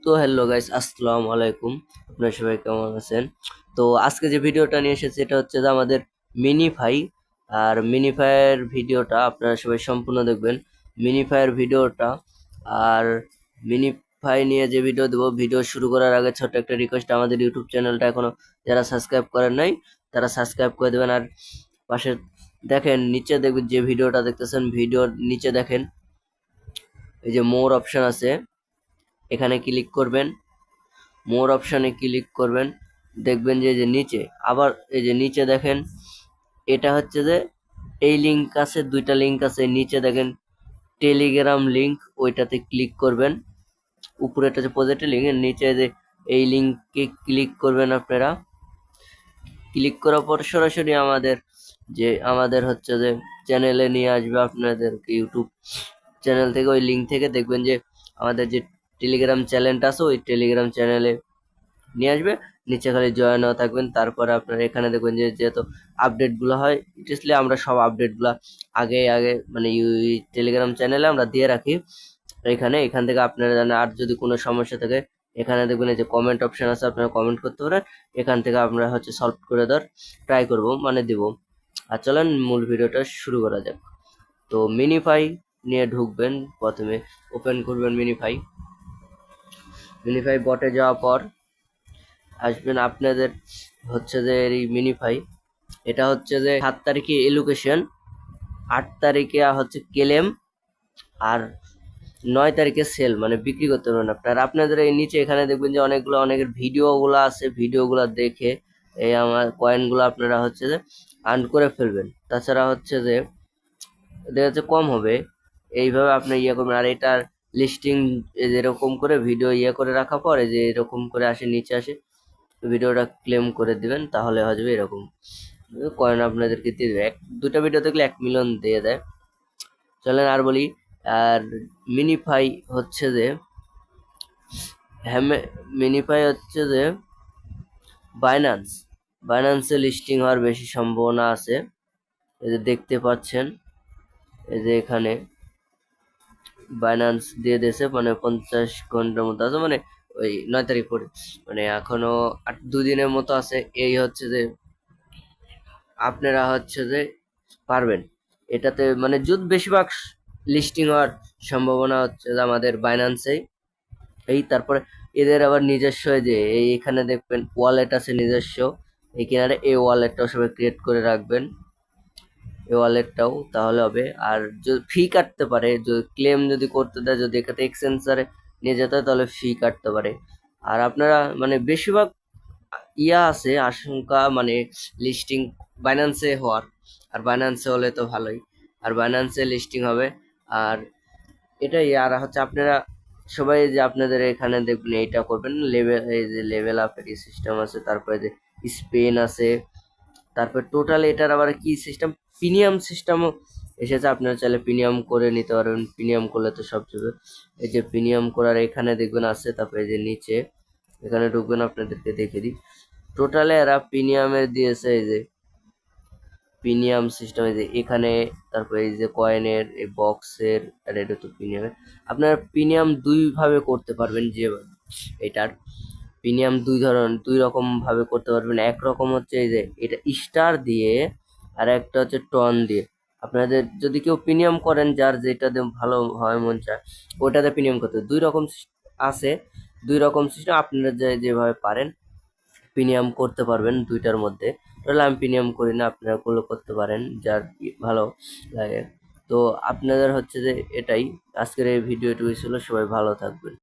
তো hello guys, আসসালামু আলাইকুম। আপনারা সবাই কেমন আছেন? তো আজকে যে ভিডিওটা নিয়ে এসেছি এটা হচ্ছে যে আমাদের মিনিফাই। আর মিনিফাইয়ের ভিডিওটা আপনারা সবাই সম্পূর্ণ দেখবেন। মিনিফাইয়ের ভিডিওটা আর মিনিফাই নিয়ে যে ভিডিও দেবো, ভিডিও শুরু করার আগে ছোট্ট একটা রিকোয়েস্ট, আমাদের ইউটিউব চ্যানেলটা এখনো যারা সাবস্ক্রাইব করেন নাই তারা সাবস্ক্রাইব করে দেবেন। আর পাশে দেখেন নিচে দেখবেন যে ভিডিওটা দেখতেছেন, ভিডিওর নিচে দেখেন এই যে মোর অপশন আছে, এখানে ক্লিক করবেন। মোর অপশানে ক্লিক করবেন, দেখবেন যে নিচে আবার এই যে নিচে দেখেন এটা হচ্ছে যে এই লিঙ্ক আছে, দুইটা লিঙ্ক আছে নিচে দেখেন টেলিগ্রাম লিঙ্ক, ওইটাতে ক্লিক করবেন। উপরে একটা যে পজিটিভ লিঙ্ক, এর নিচে যে এই লিঙ্কে ক্লিক করবেন। আপনারা ক্লিক করার পর সরাসরি আমাদের হচ্ছে যে চ্যানেলে নিয়ে আসবে আপনাদেরকে। ইউটিউব চ্যানেল থেকে ওই লিঙ্ক থেকে দেখবেন যে আমাদের যে টেলিগ্রাম চ্যানেলটা আছে ওই টেলিগ্রাম চ্যানেলে নিয়ে আসবে। নিচে খালি জয়েন হওয়া থাকবেন। তারপরে আপনারা এখানে দেখবেন যে যেহেতু আপডেটগুলো হয় ইটসলি আমরা সব আপডেটগুলো আগে আগে মানে টেলিগ্রাম চ্যানেলে আমরা দিয়ে রাখি। এখান থেকে আপনারা জানেন, আর যদি কোনো সমস্যা থাকে এখানে দেখবেন এই যে কমেন্ট অপশন আছে, আপনারা কমেন্ট করতে পারেন। এখান থেকে আমরা হচ্ছে সলভ করে দেওয়ার ট্রাই করব, মানে দিব। আর চলেন মূল ভিডিওটা শুরু করা যাক। তো মিনিফাই নিয়ে ঢুকবেন, প্রথমে ওপেন করবেন মিনিফাই। মিনিফাই বটে যাওয়ার পর আসবেন আপনাদের হচ্ছে যে এই মিনিফাই। এটা হচ্ছে যে 7 তারিখে এলোকেশন, 8 তারিখে হচ্ছে ক্লেম, আর 9 তারিখে সেল, মানে বিক্রি করতে পারবেন আপনারা। আপনাদের এই নিচে এখানে দেখবেন যে অনেকের ভিডিওগুলো আছে, ভিডিওগুলো দেখে এই আমার কয়েনগুলো আপনারা হচ্ছে যে আর্ন করে ফেলবেন। তাছাড়া হচ্ছে যে দেখা যাচ্ছে কম হবে, এইভাবে আপনি ইয়ে করবেন। আর এটার লিস্টিং এরকম করে ভিডিও ইয়ে করে রাখা পরে যে এরকম করে আসে, নিচে আসে, ভিডিওটা ক্লেম করে দিবেন, তাহলে হয়ে এরকম কয়েন আপনাদেরকে দিয়ে দেবে। দুটা ভিডিও দেখলে 1 মিলিয়ন দিয়ে দেয়। চলেন আর বলি। আর মিনিফাই হচ্ছে যে মিনিফাই হচ্ছে যে বাইন্যান্সে লিস্টিং হওয়ার বেশি সম্ভাবনা আছে। এই যে দেখতে পাচ্ছেন, এই যে এখানে বাইন্যান্স দিয়ে দিয়েছে, মানে 50 ঘন্টার মতো আছে, মানে ওই 9 তারিখ পরে, মানে এখনো 2 দিনের মতো আছে। এই হচ্ছে যে আপনারা হচ্ছে যে পারবেন এটাতে, মানে বেশিরভাগ লিস্টিং হওয়ার সম্ভাবনা হচ্ছে যে আমাদের বাইন্যান্সেই। তারপরে এদের আবার নিজস্ব যে এখানে দেখবেন ওয়ালেট আছে নিজস্ব, এই কিনারে এই ওয়ালেটটাও সবাই ক্রিয়েট করে রাখবেন, এই ওয়ালেটটাও, তাহলে হবে। আর যদি ফি কাটতে পারে, যদি ক্লেম যদি করতে দেয়, যদি এখানে এক্সচেঞ্জারে নিয়ে যেতে হয় তাহলে ফি কাটতে পারে। আর আপনারা মানে বেশিরভাগ আছে আশঙ্কা, মানে লিস্টিং বাইন্যান্সে হওয়ার। আর বাইন্যান্সে হলে তো ভালোই, আর বাইন্যান্সে লিস্টিং হবে। আর এটাই। আর হচ্ছে আপনারা সবাই যে আপনাদের এখানে দেখবেন এইটা করবেন, লেভেল, এই যে লেভেল আপের সিস্টেম আছে, তারপরে যে স্পেন আছে, তারপর টোটাল এটার আবার কি সিস্টেম, প্রিমিয়াম সিস্টেমও এসেছে। আপনারা চাইলে প্রিমিয়াম করে নিতে পারবেন, প্রিমিয়াম করলে তো সবচেয়ে। এই যে প্রিমিয়াম করার এখানে দেখবেন আছে, তারপরে এই যে নিচে এখানে ঢুকবেন, আপনাদেরকে দেখে দিই। টোটালে এরা প্রিমিয়ামের দিয়েছে, এই যে প্রিমিয়াম সিস্টেম, এই যে এখানে, তারপরে এই যে কয়েনের এই বক্সের, আর এটা তো প্রিমিয়ামের। আপনারা প্রিমিয়াম ভাবে করতে পারবেন, যে এটার প্রিমিয়াম দুই রকম ভাবে করতে পারবেন। একরকম হচ্ছে এই যে এটা স্টার দিয়ে, আর একটা হচ্ছে টন দিয়ে। আপনাদের যদি কেউ প্রিমিয়াম করেন, যার যেটাতে ভালো হয় মন চায় ওটাতে প্রিমিয়াম করতে, দুই রকম আছে, দুই রকম সিস্টেম। আপনারা যেভাবে পারেন প্রিমিয়াম করতে পারবেন দুইটার মধ্যে। তাহলে আমি প্রিমিয়াম করি না, আপনারা গুলো করতে পারেন যার ভালো লাগে। তো আপনাদের হচ্ছে যে এটাই আজকের এই ভিডিওটি ছিল। সবাই ভালো থাকবেন।